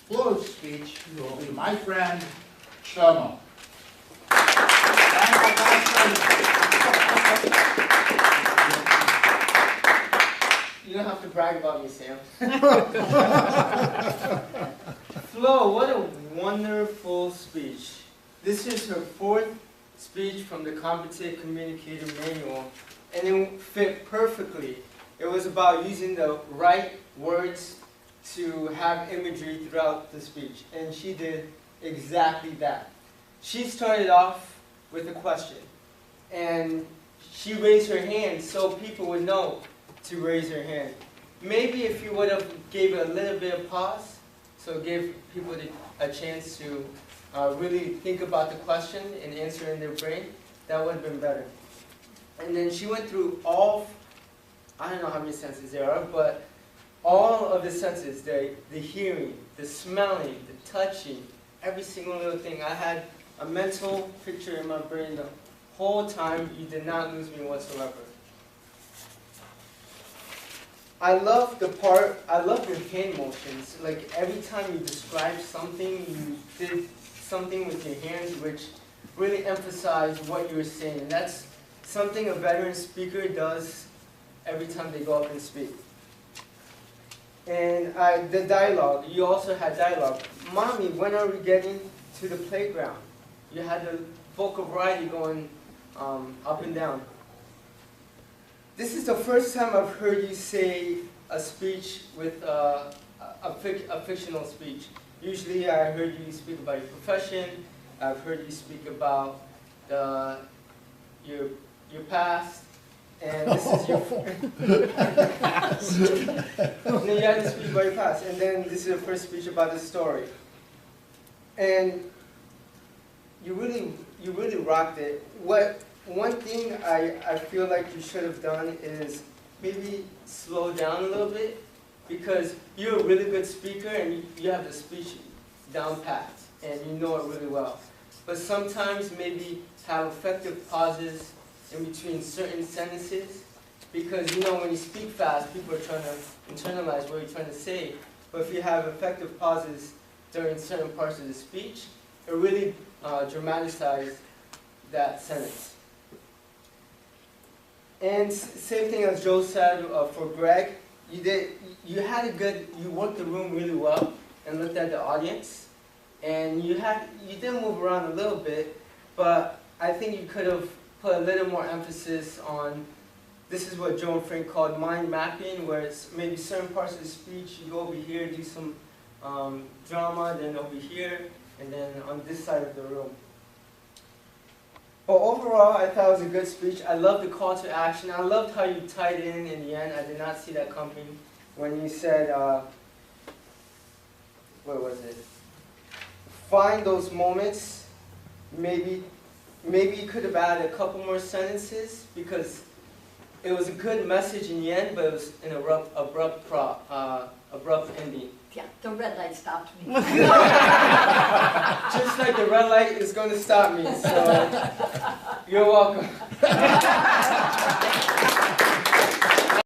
close speech will be my friend Shlomo. You don't have to brag about me, Sam. Flo, what a wonderful speech. This is her fourth speech from the Competent Communicator Manual, and it fit perfectly. It was about using the right words to have imagery throughout the speech, and she did exactly that. She started off with a question, and she raised her hand so people would know to raise their hand. Maybe if you would have gave it a little bit of pause, so give people a chance to really think about the question and answer in their brain, that would have been better. And then she went through all, I don't know how many senses there are, but all of the senses, the hearing, the smelling, the touching, every single little thing. I had a mental picture in my brain the whole time. You did not lose me whatsoever. I love your hand motions. Like every time you described something, you did something with your hands which really emphasized what you were saying. And that's something a veteran speaker does every time they go up and speak. And the dialogue, you also had dialogue. Mommy, when are we getting to the playground? You had the vocal variety going up and down. This is the first time I've heard you say a speech with a fictional speech. Usually I heard you speak about your profession. I've heard you speak about your past. And this is your past. No, you had to speak about your past. And then this is your first speech about the story. And you really rocked it. One thing I feel like you should have done is maybe slow down a little bit, because you're a really good speaker and you have the speech down pat and you know it really well. But sometimes maybe have effective pauses in between certain sentences, because you know when you speak fast, people are trying to internalize what you're trying to say. But if you have effective pauses during certain parts of the speech, it really dramatizes that sentence. And same thing as Joe said for Greg, you worked the room really well and looked at the audience, and you did move around a little bit, but I think you could have put a little more emphasis on, this is what Joe and Frank called mind mapping, where it's maybe certain parts of the speech, you go over here, do some drama, then over here, and then on this side of the room. But overall, I thought it was a good speech. I loved the call to action. I loved how you tied in the end. I did not see that coming when you said, what was it? Find those moments. Maybe you could have added a couple more sentences, because it was a good message in the end, but it was an abrupt ending. Yeah, the red light stopped me. Just like the red light is going to stop me, so you're welcome.